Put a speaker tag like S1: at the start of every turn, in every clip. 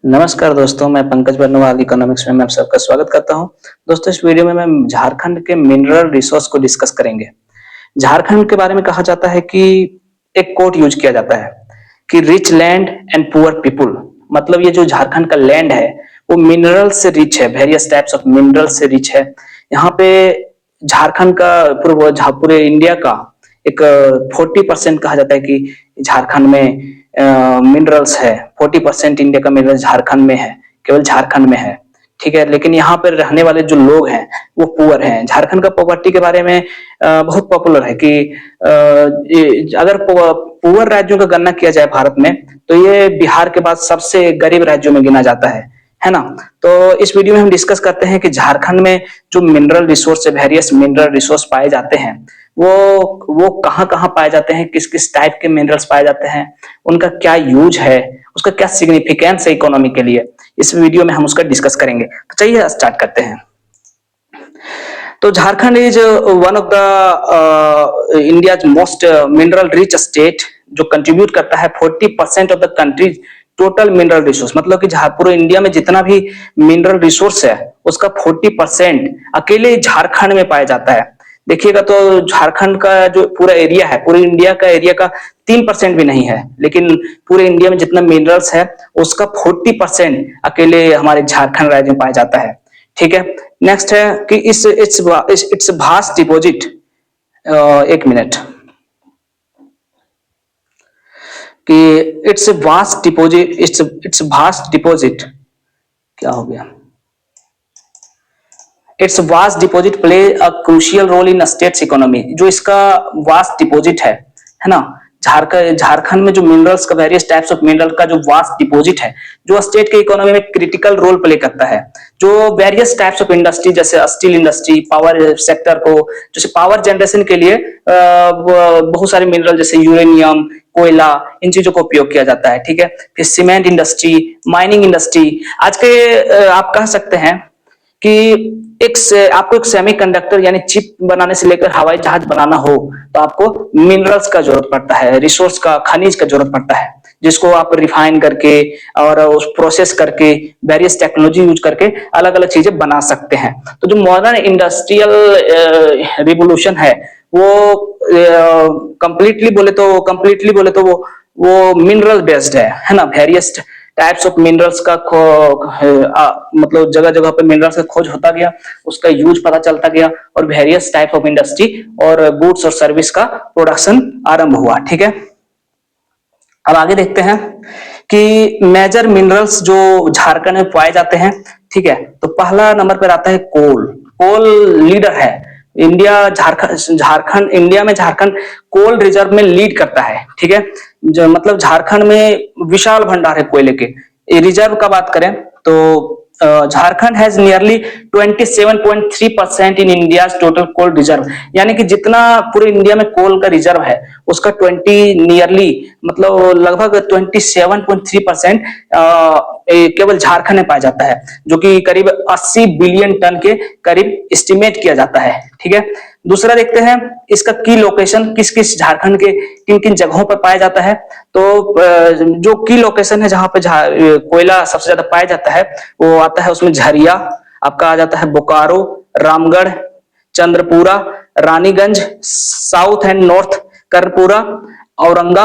S1: नमस्कार दोस्तों, मैं पंकज बर्नवाल इकोनॉमिक्स में मैं आप सबका स्वागत करता हूं। दोस्तों, इस वीडियो में मैं झारखंड के मिनरल रिसोर्स को डिस्कस करेंगे। झारखंड के बारे में कहा जाता है कि एक कोट यूज किया जाता है कि rich land and poor people. मतलब ये जो झारखंड का लैंड है वो मिनरल से रिच है, वेरियस टाइप्स ऑफ मिनरल से रिच है। यहाँ पे झारखंड का पूरे इंडिया का एक 40% कहा जाता है कि झारखंड में मिनरल्स है। 40% इंडिया का मिनरल झारखंड में है, केवल झारखंड में है। ठीक है, लेकिन यहाँ पर रहने वाले जो लोग हैं वो पुअर हैं। झारखंड का पॉवर्टी के बारे में बहुत पॉपुलर है कि अगर पुअर राज्यों का गणना किया जाए भारत में तो ये बिहार के बाद सबसे गरीब राज्यों में गिना जाता है ना। तो इस वीडियो में हम डिस्कस करते हैं कि झारखंड में जो mineral resource, various mineral resource पाए जाते हैं वो कहाँ कहाँ पाए जाते हैं, किस किस टाइप के मिनरल्स पाए जाते हैं, उनका क्या यूज है, उसका क्या सिग्निफिकेंस है इकोनॉमी के लिए। इस वीडियो में हम उसका डिस्कस करेंगे। तो चलिए स्टार्ट करते हैं। तो Jharkhand is one of the India's most mineral rich state, जो कंट्रीब्यूट करता है 40% of the country total mineral resource. मतलब कि पूरे इंडिया में जितना भी मिनरल रिसोर्स है उसका 40% अकेले झारखंड में पाया जाता है। देखिएगा तो झारखंड का जो पूरा एरिया है, पूरे इंडिया का एरिया का 3% भी नहीं है, लेकिन पूरे इंडिया में जितना मिनरल्स है उसका 40% अकेले हमारे झारखंड राज्य में पाया जाता है। ठीक है, नेक्स्ट है कि इट्स भास्ट डिपॉजिट। एक मिनट, कि it's vast deposit, it's vast deposit क्या हो गया, it's vast deposit play a crucial role in state's economy. जो इसका वास्ट डिपॉजिट है ना, झारखंड में जो मिनरल्स का, वेरियस टाइप्स ऑफ मिनरल का जो वास्ट डिपॉजिट है, जो स्टेट के इकोनॉमी में क्रिटिकल रोल प्ले करता है। जो वेरियस टाइप्स ऑफ इंडस्ट्री, जैसे स्टील इंडस्ट्री, पावर सेक्टर को, जैसे पावर जनरेशन के लिए बहुत सारे मिनरल जैसे यूरेनियम, कोयला, इन चीजों का उपयोग किया जाता है। ठीक है, फिर सीमेंट इंडस्ट्री, माइनिंग इंडस्ट्री। आज के आप कह सकते हैं कि आपको एक सेमीकंडक्टर यानी चिप बनाने से लेकर हवाई जहाज बनाना हो तो आपको मिनरल्स का जरूरत पड़ता है, रिसोर्स का, खनिज का जरूरत पड़ता है, जिसको आप रिफाइन करके और उस प्रोसेस करके वेरियस टेक्नोलॉजी यूज करके अलग अलग चीजें बना सकते हैं। तो जो मॉडर्न इंडस्ट्रियल रिवोल्यूशन है वो कंप्लीटली बोले तो वो मिनरल बेस्ड है ना। वेरियस टाइप्स ऑफ मिनरल्स का मतलब जगह जगह पे मिनरल्स का खोज होता गया, उसका यूज पता चलता गया और वेरियस टाइप ऑफ इंडस्ट्री और गुड्स और सर्विस का प्रोडक्शन आरंभ हुआ। ठीक है, अब आगे देखते हैं कि मेजर मिनरल्स जो झारखंड में पाए जाते हैं। ठीक है, तो पहला नंबर पर आता है कोल। कोल लीडर है। इंडिया में झारखंड कोल रिजर्व में लीड करता है। ठीक है, जो मतलब झारखंड में विशाल भंडार है कोयले के। रिजर्व का बात करें तो Jharkhand has nearly 27.3% in India total coal reserve. यानी कि जितना पूरे इंडिया में कोल का रिजर्व है उसका 20 नियरली मतलब लगभग 27.3% केवल झारखंड में पाया जाता है, जो कि करीब 80 बिलियन टन के करीब एस्टिमेट किया जाता है। ठीक है, दूसरा देखते हैं इसका की लोकेशन, किस किस झारखंड के किन किन जगहों पर पाया जाता है। तो जो की लोकेशन है जहां पे कोयला सबसे ज्यादा पाया जाता है वो आता है उसमें झरिया, आपका आ जाता है Bokaro, Ramgarh, Chandrapura, Raniganj, south and north Karpura, Auranga,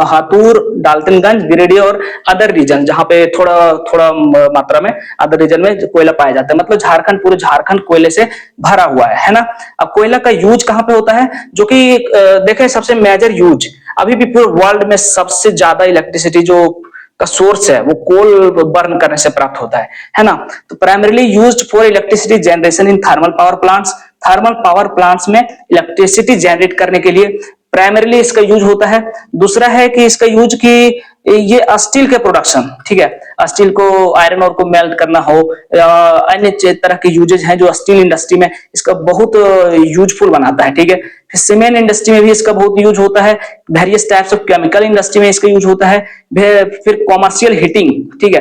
S1: Hathur, Daltonganj, Giridih और अदर रीजन, जहां पे थोड़ा थोड़ा मात्रा में अदर रीजन में कोयला पाया जाता है। मतलब झारखंड, पूरे झारखंड कोयले से भरा हुआ है ना। अब कोयला का यूज कहां पे होता है, जो कि देखें सबसे मेजर यूज अभी भी पूरे वर्ल्ड में सबसे ज्यादा इलेक्ट्रिसिटी जो का सोर्स है वो कोल बर्न करने से प्राप्त होता है ना। तो primarily used for electricity generation in thermal power plants. Thermal power plants में इलेक्ट्रिसिटी जनरेट करने के लिए प्राइमरीली इसका यूज होता है। दूसरा है कि इसका यूज की ये स्टील के प्रोडक्शन, ठीक है, स्टील को, आयरन और को मेल्ट करना हो, अन्य तरह के यूजेज हैं जो स्टील इंडस्ट्री में इसका बहुत यूजफुल बनाता है। ठीक है, फिर सीमेंट इंडस्ट्री में भी इसका बहुत यूज होता है। Various types of chemical industry में इसका यूज होता है। फिर कॉमर्शियल हीटिंग, ठीक है।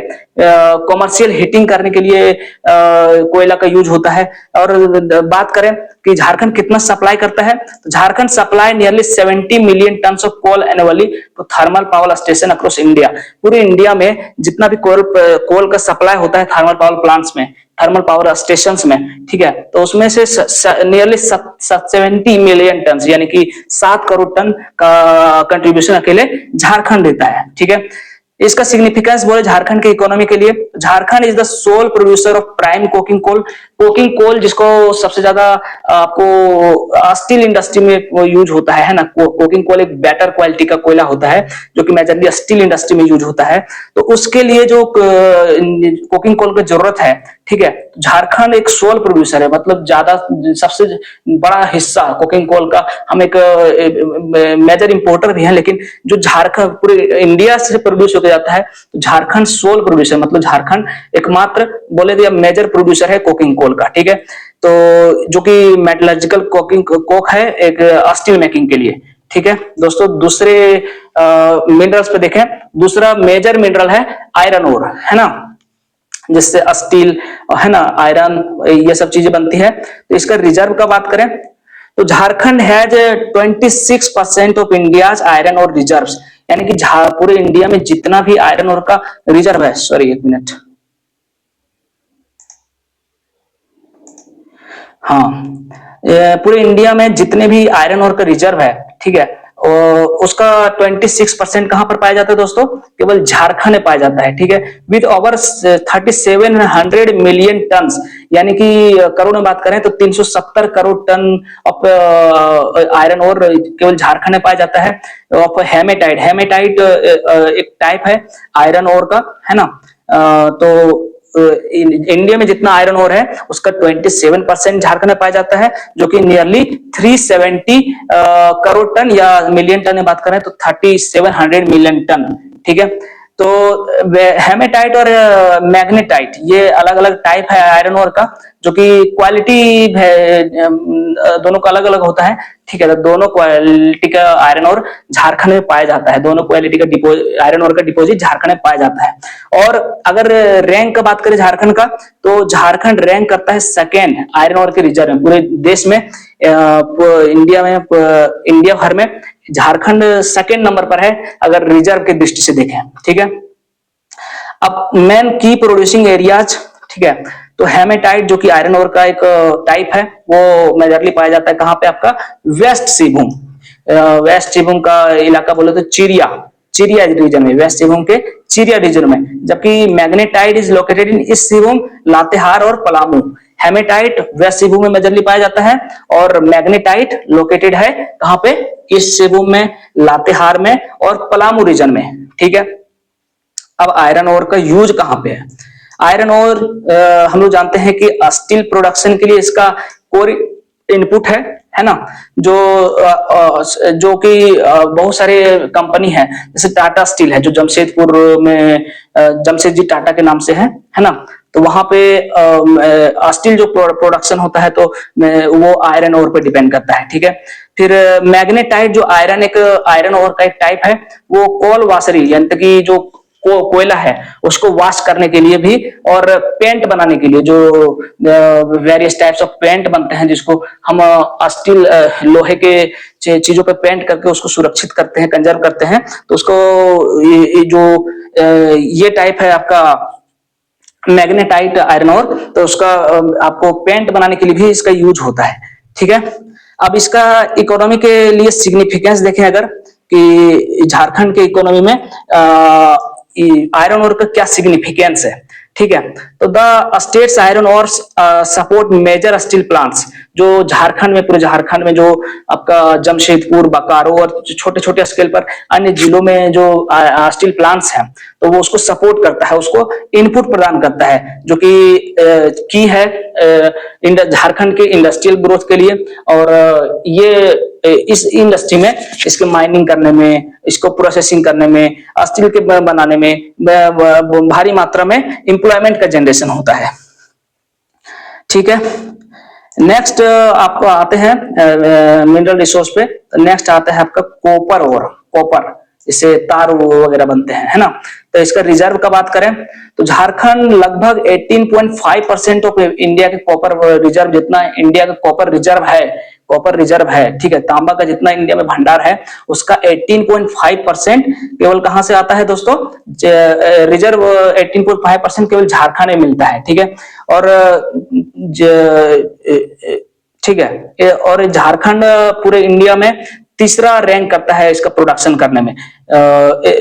S1: कॉमर्शियल हीटिंग करने के लिए कोयला का यूज होता है। और बात करें कि झारखंड कितना सप्लाई करता है, तो Jharkhand supply nearly 70 million ton of coal annually to thermal power station across India. पूरे इंडिया में जितना भी कोल का सप्लाई होता है थर्मल पावर प्लांट्स में, थर्मल पावर स्टेशन में, ठीक है, तो उसमें से नियरली 70 मिलियन टन यानी कि 7 करोड़ टन का कंट्रीब्यूशन अकेले झारखंड देता है, ठीक है। इसका सिग्निफिकेंस बोले झारखंड के इकोनॉमी के लिए, Jharkhand is the sole producer of prime coking coal. Coking coal जिसको सबसे ज्यादा आपको स्टील इंडस्ट्री में यूज होता है ना। कोकिंग कोल एक बेटर क्वालिटी का कोयला होता है जो कि मेजरली स्टील इंडस्ट्री में यूज होता है, तो उसके लिए जो कोकिंग कोल की जरूरत है, ठीक है, झारखंड एक सोल प्रोड्यूसर है, मतलब ज्यादा सबसे बड़ा हिस्सा कोकिंग कोल का हम एक मेजर इंपोर्टर भी है, लेकिन जो झारखंड पूरे इंडिया से प्रोड्यूस होकर जाता है, तो झारखंड सोल प्रोड्यूसर, मतलब झारखंड एकमात्र बोले तो मेजर प्रोड्यूसर है कोकिंग कोल का, ठीक है। तो जो कि मेटलर्जिकल कोकिंग कोक है एक स्टील मेकिंग के लिए, ठीक है दोस्तों। दूसरे मिनरल्स पे देखें, दूसरा मेजर मिनरल है आयरन ओर, है ना, जिससे स्टील, है ना, आयरन, ये सब चीजें बनती है। तो इसका रिजर्व का बात करें तो Jharkhand has 26% of India's iron और रिजर्व्स, यानी कि पूरे इंडिया में जितना भी आयरन और का रिजर्व है, सॉरी एक मिनट, हाँ, पूरे इंडिया में जितने भी आयरन और का रिजर्व है, ठीक है, उसका 26% कहां पर पाया जाता है दोस्तों, केवल झारखंड में पाया जाता है, ठीक है। विद ओवर 3700 मिलियन टन, यानी कि करोड़ में बात करें तो 370 करोड़ टन ऑफ आयरन और केवल झारखंड में पाया जाता है। ऑफ हेमेटाइट, हेमेटाइट एक टाइप है आयरन और का, है ना। तो इंडिया में जितना आयरन ओर है उसका 27% झारखंड में पाया जाता है, जो कि नियरली 370 करोड़ टन, या मिलियन टन में बात करें तो 3700 मिलियन टन, ठीक है। तो हेमेटाइट और मैग्नेटाइट ये अलग अलग टाइप है आयरन ओर का, जो कि क्वालिटी दोनों का अलग अलग होता है, ठीक है। तो दोनों क्वालिटी का आयरन ओर झारखंड में पाया जाता है, दोनों क्वालिटी का आयरन ओर का डिपोजिट झारखंड में पाया जाता है। और अगर रैंक का बात करें झारखंड का, तो झारखंड रैंक करता है सेकेंड आयरन ओर के रिजर्व में पूरे देश में। इंडिया भर में झारखंड सेकेंड नंबर पर है अगर रिजर्व की दृष्टि से देखें, ठीक है। अब मेन की प्रोड्यूसिंग एरियाज, ठीक है, तो हेमेटाइट जो कि आयरन ओर का एक टाइप है वो मेजरली पाया जाता है कहां पे, आपका वेस्ट सिंहभूम, वेस्ट सिंहभूम का इलाका बोले तो चिरिया, चिरिया रीजन में, वेस्ट सिंहभूम के चिरिया रीजन में। जबकि magnetite is located in east Singhbhum, Latehar और पलामू। हेमेटाइट वेस्ट सिंहभूम में मेजरली पाया जाता है और मैग्नेटाइट लोकेटेड है कहां पे, ईस्ट सिंहभूम में, लातेहार में और पलामू रीजन में, ठीक है। अब आयरन ओर का यूज कहां पे है, आयरन ओर हम लोग जानते हैं कि स्टील प्रोडक्शन के लिए इसका कोर इनपुट है ना, जो कि बहुत सारे कंपनी है, जैसे टाटा स्टील है जो जमशेदपुर में जमशेद जी टाटा के नाम से है ना। तो वहां पे स्टील जो प्रोडक्शन होता है तो वो आयरन ओर पे डिपेंड करता है, ठीक है। फिर मैग्नेटाइट जो एक आयरन ओर का एक टाइप है, वो कोल वाशरी, यानी कि जो कोयला है उसको वॉश करने के लिए भी और पेंट बनाने के लिए, जो वेरियस टाइप्स ऑफ पेंट बनते हैं जिसको हम स्टील लोहे के चीजों पे पेंट करके उसको सुरक्षित करते हैं, कंजर्व करते हैं, तो उसको ये टाइप है आपका मैग्नेटाइट आयरन ओर, तो उसका आपको पेंट बनाने के लिए भी इसका यूज होता है, ठीक है। अब इसका इकोनॉमी के लिए सिग्निफिकेंस देखें अगर, कि झारखंड के इकोनॉमी में आयरन ओर का क्या सिग्निफिकेंस है, ठीक है। तो the state's iron ore support major steel plants, जो झारखंड में, पूरे झारखंड में जो आपका जमशेदपुर, बोकारो और छोटे छोटे स्केल पर अन्य जिलों में जो स्टील प्लांट्स हैं, तो वो उसको सपोर्ट करता है, उसको इनपुट प्रदान करता है, जो कि है झारखंड के इंडस्ट्रियल ग्रोथ के लिए। और ये इस इंडस्ट्री में इसके माइनिंग करने में, इसको प्रोसेसिंग करने में, स्टील के बनाने में भारी मात्रा में एम्प्लॉयमेंट का जनरेशन होता है, ठीक है। नेक्स्ट आपको आते हैं मिनरल रिसोर्स पे, नेक्स्ट आता है आपका कॉपर ओर, कॉपर। जिससे तार वगैरह बनते हैं, है ना। तो इसका रिजर्व का बात करें तो झारखंड लगभग 18.5% ऑफ इंडिया के कॉपर रिजर्व, जितना इंडिया का कॉपर रिजर्व है, ठीक है, तांबा का जितना इंडिया में भंडार है उसका 18.5% केवल कहां से आता है दोस्तों, रिजर्व 18.5% केवल झारखंड में मिलता है, ठीक है। और ठीक है, और झारखंड पूरे इंडिया में तीसरा रैंक करता है इसका प्रोडक्शन करने में,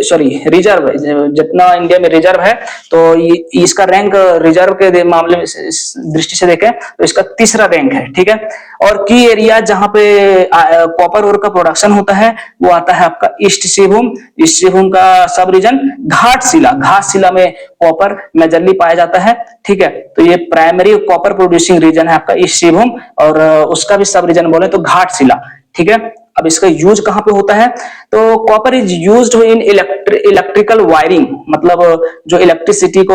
S1: सॉरी रिजर्व, जितना इंडिया में रिजर्व है तो इसका रैंक रिजर्व के मामले में इस दृष्टि से देखें तो इसका तीसरा रैंक है, ठीक है। और की एरिया जहां पे कॉपर ओर का प्रोडक्शन होता है वो आता है आपका ईस्ट सिंहभूम का सब रीजन, घाटशिला में कॉपर मेजरली पाया जाता है, ठीक है। तो ये प्राइमरी कॉपर प्रोड्यूसिंग रीजन है आपका ईस्ट सिंहभूम, और उसका भी सब रीजन बोले तो घाटशिला, ठीक है। अब इसका यूज कहां पे होता है, तो copper is used in electrical wiring, मतलब जो इलेक्ट्रिसिटी को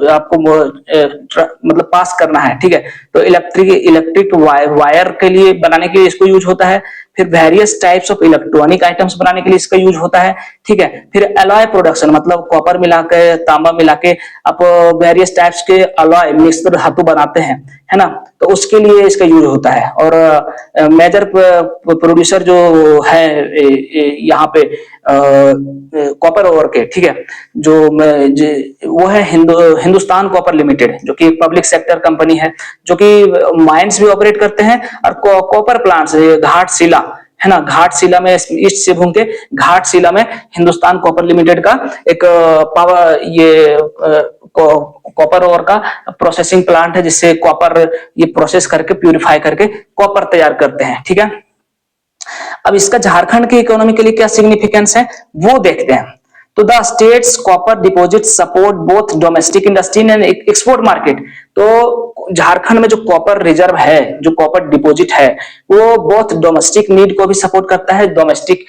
S1: आपको मतलब पास करना है, ठीक है। तो इलेक्ट्रिक वायर के लिए बनाने के लिए इसको यूज होता है। फिर various types of electronic items बनाने के लिए इसका यूज होता है, ठीक है। फिर अलॉय प्रोडक्शन, मतलब कॉपर मिला के तांबा मिला के आप वेरियस टाइप्स के अलॉय मिक्सर धातु बनाते हैं, है ना, तो उसके लिए इसका यूज होता है। और मेजर प्रोड्यूसर जो है यहाँ पे कॉपर ओर के, ठीक है, वो है हिंदुस्तान कॉपर लिमिटेड, जो कि पब्लिक सेक्टर कंपनी है, जो कि माइंस भी ऑपरेट करते हैं और कॉपर प्लांट्स घाटशिला, है ना, घाटशिला में ईस्ट सिंहभूम के घाटशिला में हिंदुस्तान कॉपर लिमिटेड का एक पावर ये कॉपर ओर का प्रोसेसिंग प्लांट है, जिससे कॉपर ये प्रोसेस करके प्यूरिफाई करके कॉपर तैयार करते हैं, ठीक है। अब इसका झारखंड की इकोनॉमी के लिए क्या सिग्निफिकेंस है वो देखते हैं। तो the states copper deposit support both domestic industry and export market. तो झारखंड में जो कॉपर रिजर्व है, जो कॉपर डिपॉजिट है, वो बोथ डोमेस्टिक नीड को भी सपोर्ट करता है, डोमेस्टिक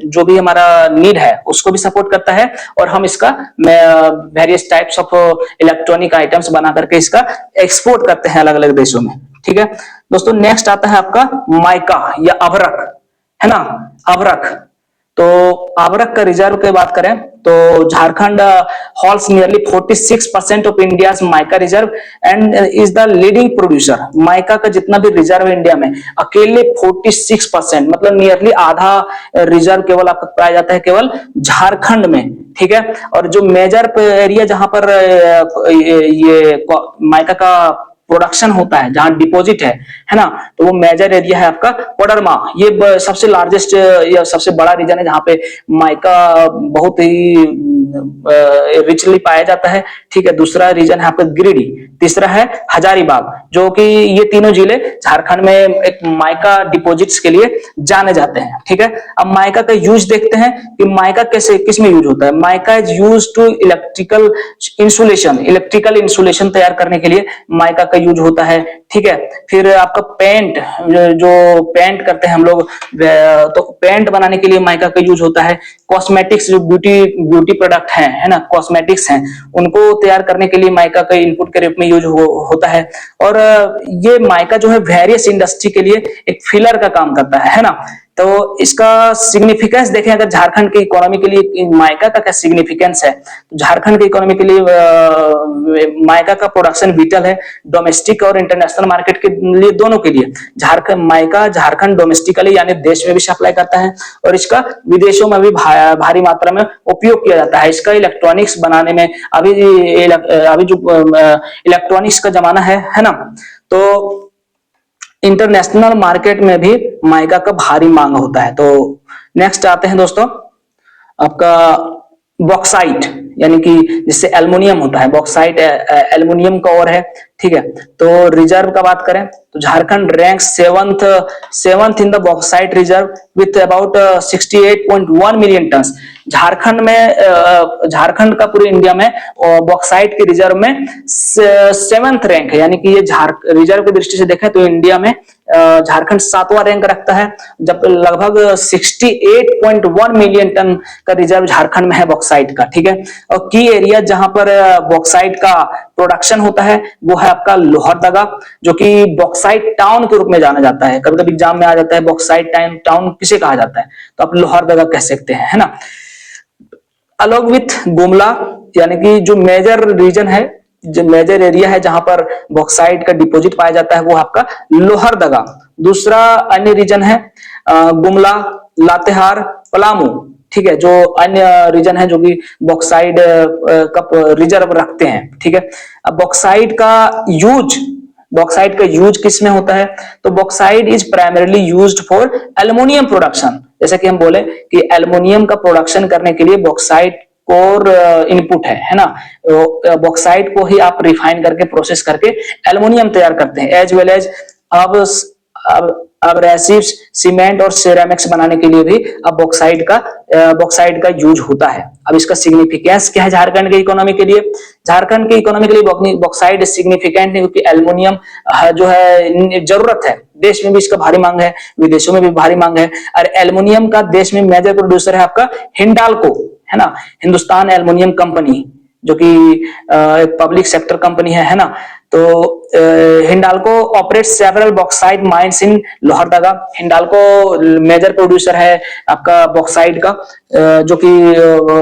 S1: जो भी हमारा नीड है उसको भी सपोर्ट करता है, और हम इसका various types of electronic items बना करके इसका एक्सपोर्ट करते हैं अलग अलग देशों में, ठीक है दोस्तों। नेक्स्ट आता है आपका माइका या अभ्रक, है ना, अभ्रक। तो अभ्रक का रिजर्व की बात करें तो Jharkhand holds nearly 46% of India mica reserve and is the leading producer. Mica का जितना भी रिजर्व है इंडिया में अकेले 46%, मतलब नियरली आधा रिजर्व केवल आपको पाया जाता है केवल झारखंड में, ठीक है। और जो मेजर एरिया जहां पर ये माइका का प्रोडक्शन होता है, जहां डिपॉजिट है ना, तो वो मेजर एरिया है आपका कोडरमा। ये सबसे लार्जेस्ट या सबसे बड़ा रीजन है जहां पे माइका बहुत ही रिचली पाया जाता है, ठीक है। दूसरा रीजन है आपका गिरिडीह, तीसरा है हजारीबाग, जो कि ये तीनों जिले झारखंड में एक माइका डिपॉजिट्स के लिए जाने जाते हैं, ठीक है। अब माइका का यूज देखते हैं कि माइका कैसे किस में यूज होता है। Mica is use to electrical insulation तैयार करने के लिए माइका का यूज होता है, ठीक है। फिर आपका पेंट, जो पेंट करते हैं हम लोग, तो पेंट बनाने के लिए माइका का यूज होता है। कॉस्मेटिक्स, जो ब्यूटी प्रोडक्ट हैं, है ना, कॉस्मेटिक्स हैं, उनको तैयार करने के लिए माइका का इनपुट के रूप में यूज होता है। और ये माइका जो है वेरियस इंडस्ट्री के लिए एक फिलर का काम करता है ना। तो इसका सिग्निफिकेंस देखें अगर झारखंड की इकोनॉमी के लिए माइका का क्या सिग्निफिकेंस है, तो झारखंड की इकोनॉमी के लिए माइका का प्रोडक्शन विटल है, डोमेस्टिक और इंटरनेशनल मार्केट के लिए, दोनों के लिए। माइका झारखंड डोमेस्टिकली यानी देश में भी सप्लाई करता है और इसका विदेशों में भी भारी मात्रा में उपयोग किया जाता है। इसका इलेक्ट्रॉनिक्स बनाने में अभी जो इलेक्ट्रॉनिक्स का जमाना है ना, तो इंटरनेशनल मार्केट में भी माइका का भारी मांग होता है। तो नेक्स्ट आते हैं दोस्तों आपका बॉक्साइट, यानी कि जिससे एल्युमिनियम होता है, बॉक्साइट एल्युमिनियम का और है, ठीक है। तो रिजर्व का बात करें तो Jharkhand rank seventh in the bauxite reserve with about 68.1 million ton. Jharkhand का पूरे इंडिया में बॉक्साइट के रिजर्व में 7th रैंक है, यानी कि ये रिजर्व की दृष्टि से देखें तो इंडिया में झारखंड 7वां रैंक रखता है, जब लगभग 68.1 मिलियन टन का रिजर्व झारखंड में है बॉक्साइट का, ठीक है। और की एरिया जहां पर बॉक्साइट का प्रोडक्शन होता है वो है आपका लोहरदगा, जो कि बॉक्साइट टाउन के रूप में जाना जाता है। कभी कभी एग्जाम में आ जाता है बॉक्साइट टाउन किसे कहा जाता है, तो आप लोहरदगा कह सकते हैं, है ना। अलॉन्ग विथ गुमला, यानी कि जो मेजर रीजन है, जो मेजर एरिया है जहां पर बॉक्साइट का डिपॉजिट पाया जाता है वो आपका लोहरदगा। दूसरा अन्य रीजन है गुमला, लातेहार, पलामू, ठीक है, जो अन्य रीजन है जो कि बॉक्साइड का रिजर्व रखते हैं, ठीक है। अब बॉक्साइड का यूज किस में होता है, तो bauxite is primarily used for aluminium production. जैसे कि हम बोले कि एल्युमिनियम का प्रोडक्शन करने के लिए बॉक्साइड कोर इनपुट है ना। बॉक्साइड को ही आप रिफाइन करके प्रोसेस करके एल्युमिनियम तैयार करते हैं, एज वेल एज अब एब्रेसिव्स, सीमेंट और सेरामिक्स बनाने के लिए भी अब बॉक्साइड का यूज होता है। अब इसका सिग्निफिकेंस क्या है झारखंड के इकोनॉमी के लिए? झारखंड के इकोनॉमी के लिए बॉक्साइड सिग्निफिकेंट है क्योंकि एल्युमिनियम जो है जरूरत है, देश में भी इसका भारी मांग है, विदेशों में भी भारी मांग है। और एल्युमिनियम का देश में मेजर प्रोड्यूसर है आपका हिंडाल्को, है ना, हिंदुस्तान एल्युमिनियम कंपनी, जो कि एक पब्लिक सेक्टर कंपनी है ना। तो Hindalco operate several bauxite mines in Lohardaga. Hindalco major producer है आपका बॉक्साइट का, जो कि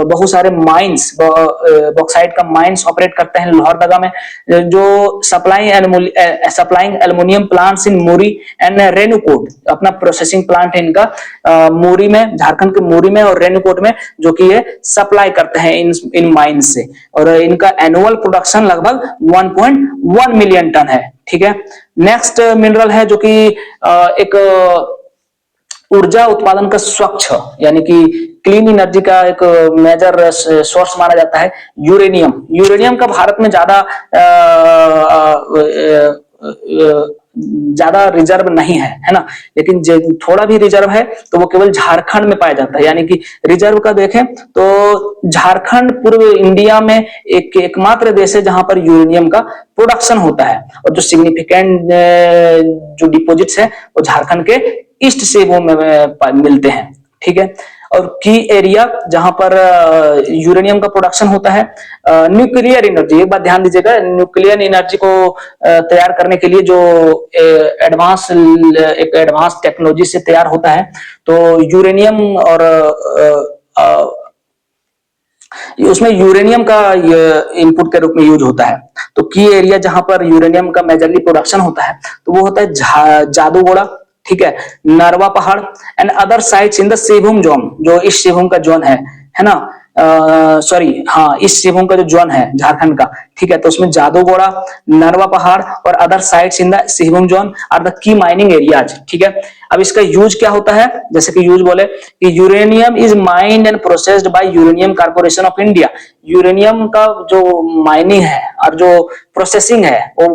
S1: बहुत सारे माइंस बॉक्साइट का माइंस ऑपरेट करते हैं लोहरदगा में, जो supplying aluminium plants in Muri and Renukoot. अपना प्रोसेसिंग प्लांट है इनका मुरी में, झारखंड के मुरी में और रेणुकूट में, जो कि ये सप्लाई करते हैं इन माइंस से। और इनका एनुअल प्रोडक्शन लगभग 1.1 मिलियन टन है, ठीक है। नेक्स्ट मिनरल है जो कि एक ऊर्जा उत्पादन का स्वच्छ यानी कि क्लीन एनर्जी का एक मेजर सोर्स माना जाता है यूरेनियम। यूरेनियम का भारत में ज्यादा रिजर्व नहीं है ना, लेकिन थोड़ा भी रिजर्व है तो वो केवल झारखंड में पाया जाता है। यानी कि रिजर्व का देखें तो झारखंड पूर्व इंडिया में एकमात्र देश है जहां पर यूरेनियम का प्रोडक्शन होता है। और जो सिग्निफिकेंट जो डिपॉजिट्स है वो झारखंड के ईस्ट से वो मिलते हैं, ठीक है। और की एरिया जहां पर यूरेनियम का प्रोडक्शन होता है, न्यूक्लियर एनर्जी, एक बात ध्यान दीजिएगा, न्यूक्लियर एनर्जी को तैयार करने के लिए जो एडवांस टेक्नोलॉजी से तैयार होता है, तो यूरेनियम और उसमें यूरेनियम का इनपुट के रूप में यूज होता है। तो की एरिया जहां पर यूरेनियम का मेजरली प्रोडक्शन होता है तो वो होता है जादूगोड़ा, ठीक है, Narwa Pahar and other sites in the Sivum zone, जो इस सिवूम का जोन है ना, सॉरी हाँ, इस सिवूम का जो जोन है झारखंड का, ठीक है। तो उसमें जादूगोड़ा, नरवा पहाड़ और other sites in the Sivum zone are the की माइनिंग एरियाज, ठीक है। अब इसका यूज क्या होता है, जैसे कि यूज बोले कि uranium is mind and processed bye uranium corporation of India. Uranium का जो माइनिंग है और जो प्रोसेसिंग है वो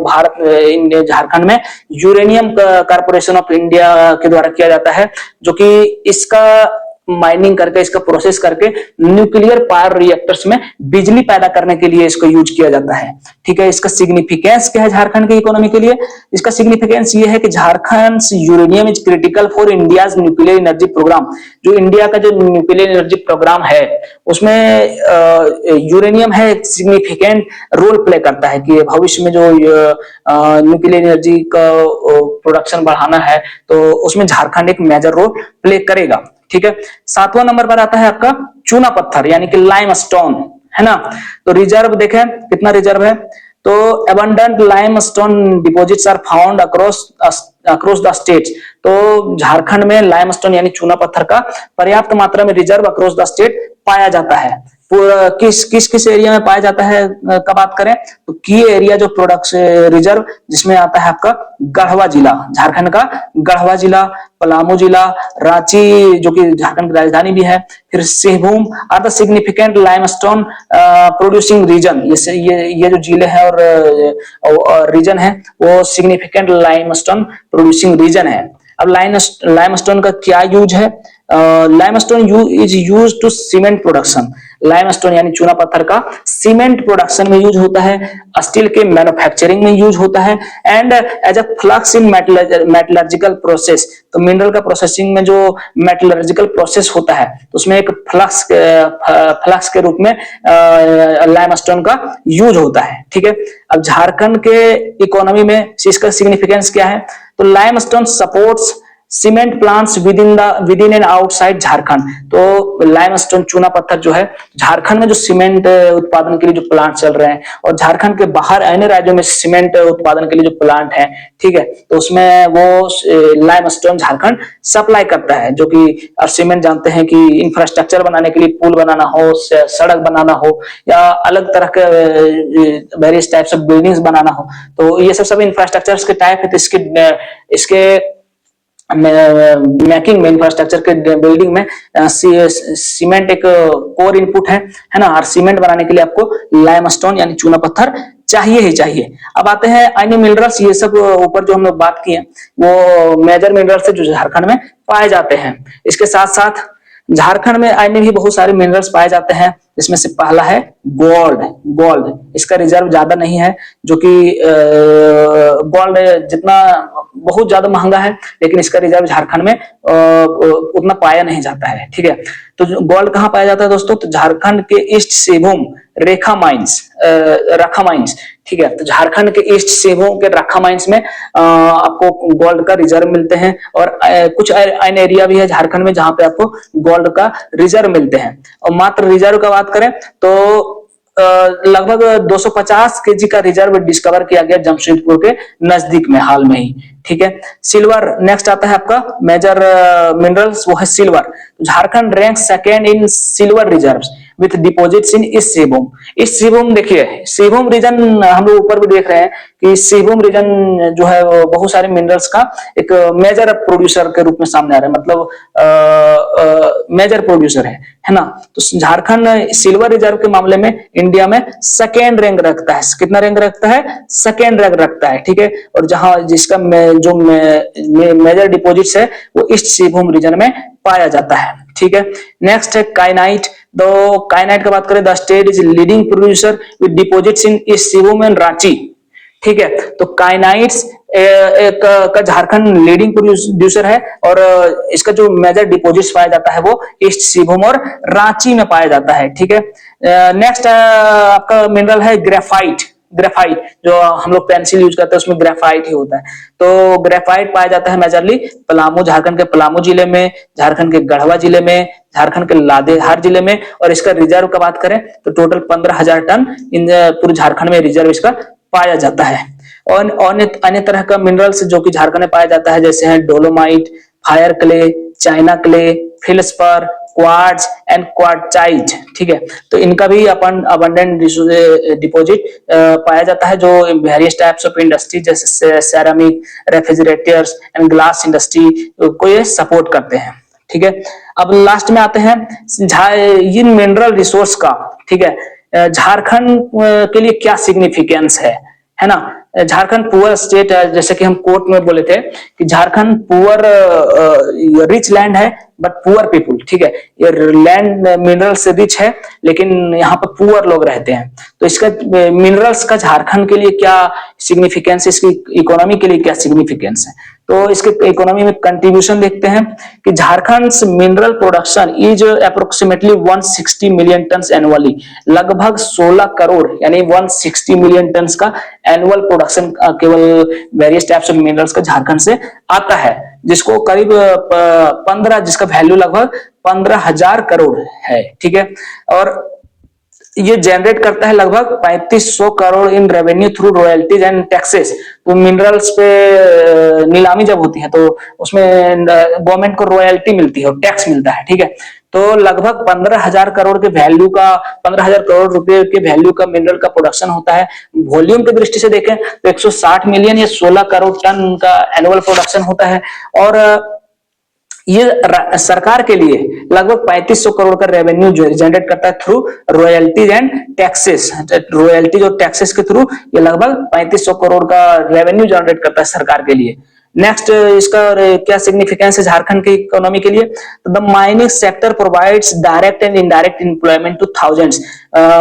S1: झारखंड में यूरेनियम कॉर्पोरेशन ऑफ इंडिया के द्वारा किया जाता है, जो कि इसका माइनिंग करके, इसका प्रोसेस करके न्यूक्लियर पावर रिएक्टर्स में बिजली पैदा करने के लिए इसको यूज किया जाता है, ठीक है। इसका सिग्निफिकेंस क्या है झारखंड की इकोनॉमी के लिए? इसका सिग्निफिकेंस ये है कि Jharkhand uranium is critical for India's nuclear energy programme. जो इंडिया का जो न्यूक्लियर एनर्जी प्रोग्राम है उसमें यूरेनियम है सिग्निफिकेंट रोल प्ले करता है कि भविष्य में जो न्यूक्लियर एनर्जी का प्रोडक्शन बढ़ाना है तो उसमें झारखंड एक मेजर रोल प्ले करेगा, ठीक है। 7वां नंबर पर आता है आपका चूना पत्थर यानी कि लाइमस्टोन, है ना। तो रिजर्व देखें कितना रिजर्व है, तो abundant limestone deposits are found across the states। तो झारखंड में लाइमस्टोन यानी चूना पत्थर का पर्याप्त मात्रा में रिजर्व अक्रॉस द स्टेट पाया जाता है। किस एरिया में पाया जाता है का बात करें तो की एरिया जो प्रोडक्ट रिजर्व जिसमें आता है आपका गढ़वा जिला, झारखंड का गढ़वा जिला, पलामू जिला, रांची जो कि झारखंड की राजधानी भी है, फिर Singhbhum are the significant limestone producing region. ये जो जिले हैं और रीजन है वो सिग्निफिकेंट लाइमस्टोन प्रोड्यूसिंग रीजन है। अब लाइमस्टोन का क्या यूज है? Limestone is use to cement production. Limestone यानी चूना पत्थर का सीमेंट प्रोडक्शन में यूज होता है, स्टील के मैन्युफैक्चरिंग में यूज होता है, and as a flux in metallurgical process. तो मिनरल का प्रोसेसिंग में जो मेटलर्जिकल प्रोसेस होता है तो उसमें एक फ्लक्स के रूप में लाइमस्टोन का यूज होता है। ठीक है, अब झारखंड के इकोनॉमी में इसका सिग्निफिकेंस क्या है? तो limestone supports cement plants within and outside Jharkhand. तो लाइमस्टोन चूना पत्थर जो है झारखंड में जो सीमेंट उत्पादन के लिए जो प्लांट चल रहे हैं और झारखंड के बाहर अन्य राज्यों में सीमेंट उत्पादन के लिए जो प्लांट है, ठीक है, तो उसमें वो लाइमस्टोन झारखंड सप्लाई करता है। जो कि आप सीमेंट जानते हैं कि इंफ्रास्ट्रक्चर बनाने के लिए, पुल बनाना हो, सड़क बनाना हो, या अलग तरह के वेरियस टाइप्स ऑफ बिल्डिंग्स बनाना हो, तो ये सब इंफ्रास्ट्रक्चर्स के टाइप है। तो इसके मेकिंग में, इंफ्रास्ट्रक्चर के बिल्डिंग में सीमेंट एक कोर इनपुट है ना। और सीमेंट बनाने के लिए आपको लाइमस्टोन यानी चूना पत्थर चाहिए ही चाहिए। अब आते हैं अन्य मिनरल्स। ये सब ऊपर जो हम लोग बात किए वो मेजर मिनरल्स है जो झारखंड में पाए जाते हैं। इसके साथ साथ झारखंड में अन्य भी बहुत सारे मिनरल्स पाए जाते हैं, जिसमें से पहला है गोल्ड। गोल्ड इसका रिजर्व ज्यादा नहीं है, जो कि गोल्ड जितना बहुत ज्यादा महंगा है, लेकिन इसका रिजर्व झारखंड में उतना पाया नहीं जाता है। ठीक है, तो गोल्ड कहाँ पाया जाता है दोस्तों? तो झारखंड के ईस्ट सिंहभूम रेखा माइंस। ठीक है, तो झारखंड के ईस्ट सिंहभूम के रखा माइंस में आपको गोल्ड का रिजर्व मिलते हैं, और कुछ अन्य एरिया भी है झारखंड में जहां पे आपको गोल्ड का रिजर्व मिलते हैं। और मात्र रिजर्व का बात करें तो लगभग 250 केजी का रिजर्व डिस्कवर किया गया जमशेदपुर के नजदीक में हाल में ही। ठीक है, सिल्वर नेक्स्ट आता है आपका मेजर मिनरल्स, वो है silver. Jharkhand rank second in silver reserves with deposits in east Singhbhum. East Singhbhum देखिए, सिंहभूम रीजन हम लोग ऊपर भी देख रहे हैं कि सिंहभूम रीजन जो है वो बहुत सारे मिनरल्स का एक मेजर प्रोड्यूसर के रूप में सामने आ रहा है, मतलब मेजर प्रोड्यूसर है ना। तो झारखंड सिल्वर रिजर्व के मामले में इंडिया में सेकेंड रैंक रखता है। कितना रैंक रखता है? सेकेंड रैंक रखता है। ठीक है, और जहां जिसका जो मेजर डिपॉजिट्स है वो ईस्ट सिंहभूम रीजन में पाया जाता है। ठीक है, नेक्स्ट है काइनाइट। तो काइनाइट का बात करें, the state is leading producer with deposits in east Singhbhum and Ranchi. ठीक है, तो काइनाइट्स का झारखंड लीडिंग प्रोड्यूसर है, और इसका जो मेजर डिपॉजिट्स पाया जाता है वो ईस्ट सिंहभूम और रांची में पाया जाता है। ठीक है, नेक्स्ट आपका मिनरल है ग्रेफाइट। ग्रेफाइट जो हम लोग पेंसिल यूज करते हैं उसमें ग्रेफाइट ही होता है। तो ग्रेफाइट पाया जाता है मेजरली पलामू, झारखंड के पलामू जिले में, झारखंड के गढ़वा जिले में, झारखंड के लातेहार जिले में। और इसका रिजर्व का बात करें तो टोटल 15,000 टन इन पूरे झारखंड में रिजर्व इसका पाया जाता है। और अन्य तरह का मिनरल्स जो कि झारखंड में पाया जाता है जैसे है dolomite, fire clay, china clay, feldspar, quartz and quartzite. ठीक है, तो इनका भी अपन अबंडेंट डिपॉजिट पाया जाता है, जो वेरियस टाइप्स ऑफ इंडस्ट्री जैसे ceramic, refrigerators and glass industry को ये सपोर्ट करते हैं। ठीक है, अब लास्ट में आते हैं इन मिनरल रिसोर्स का। ठीक है, झारखंड के लिए क्या सिग्निफिकेंस है ना। झारखंड पुअर स्टेट है, जैसे कि हम कोर्ट में बोले थे कि झारखंड पुअर रिच लैंड है बट पुअर पीपुल। ठीक है, ये लैंड मिनरल से रिच है लेकिन यहाँ पर पुअर लोग रहते हैं। तो इसका मिनरल्स का झारखंड के लिए क्या सिग्निफिकेंस है, इसकी इकोनॉमी के लिए क्या सिग्निफिकेंस है? तो इसके इकोनॉमी में कंट्रीब्यूशन देखते हैं कि Jharkhand mineral production is approximately 160 million ton annually. लगभग 16 करोड़ यानी 160 मिलियन टन का एनुअल प्रोडक्शन केवल वेरियस टाइप्स ऑफ मिनरल्स का झारखंड से आता है, जिसको करीब 15 जिसका वैल्यू लगभग 15,000 करोड़ है। ठीक है, और ये जनरेट करता है लगभग 3500 crore in revenue through royalties and taxes. तो मिनरल्स पे नीलामी जब होती है तो उसमें गवर्नमेंट को रॉयल्टी मिलती है और टैक्स मिलता है। ठीक है, तो लगभग 15,000 करोड़ के वैल्यू का 15,000 करोड़ रुपए के वैल्यू का मिनरल का प्रोडक्शन होता है। वॉल्यूम की दृष्टि से देखें तो 160 मिलियन या 16 करोड़ टन का एनुअल प्रोडक्शन होता है, और ये सरकार के लिए लगभग 3500 करोड़ का रेवेन्यू जनरेट करता है through royalties and taxes. Royalties और टैक्सेस के थ्रू ये लगभग 3500 करोड़ का रेवेन्यू जनरेट करता है सरकार के लिए। नेक्स्ट इसका क्या सिग्निफिकेंस है झारखंड की इकोनॉमी के लिए, तो the mining sector provides direct and indirect employment two thousands.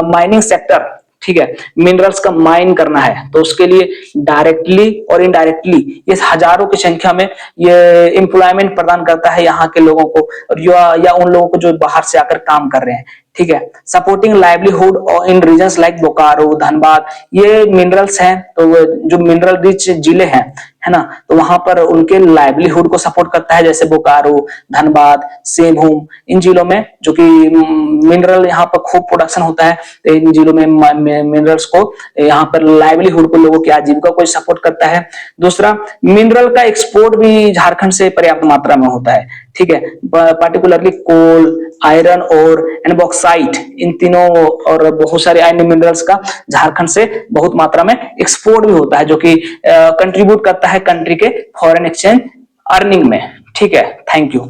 S1: Mining sector, ठीक है, मिनरल्स का माइन करना है तो उसके लिए डायरेक्टली और इनडायरेक्टली ये हजारों की संख्या में ये एम्प्लॉयमेंट प्रदान करता है यहाँ के लोगों को, और या उन लोगों को जो बाहर से आकर काम कर रहे हैं, ठीक है। सपोर्टिंग लाइवलीहुड इन रीजन्स लाइक बोकारो, धनबाद, ये मिनरल्स हैं तो जो मिनरल रिच जिले हैं, है ना, तो वहां पर उनके लाइवलीहुड को सपोर्ट करता है, जैसे बोकारो, धनबाद, सिंहभूम, इन जिलों में जो कि मिनरल यहाँ पर खूब प्रोडक्शन होता है, तो इन जिलों में मिनरल्स को यहाँ पर लाइवलीहुड को, लोगों की आजीविका को सपोर्ट करता है। दूसरा, मिनरल का एक्सपोर्ट भी झारखंड से पर्याप्त मात्रा में होता है, ठीक है, पार्टिकुलरली कोल, आयरन और एंड बॉक्साइट, इन तीनों और बहुत सारे अन्य मिनरल्स का झारखंड से बहुत मात्रा में एक्सपोर्ट भी होता है, जो कि कंट्रीब्यूट करता है कंट्री के फॉरेन एक्सचेंज अर्निंग में, ठीक है। Thank you.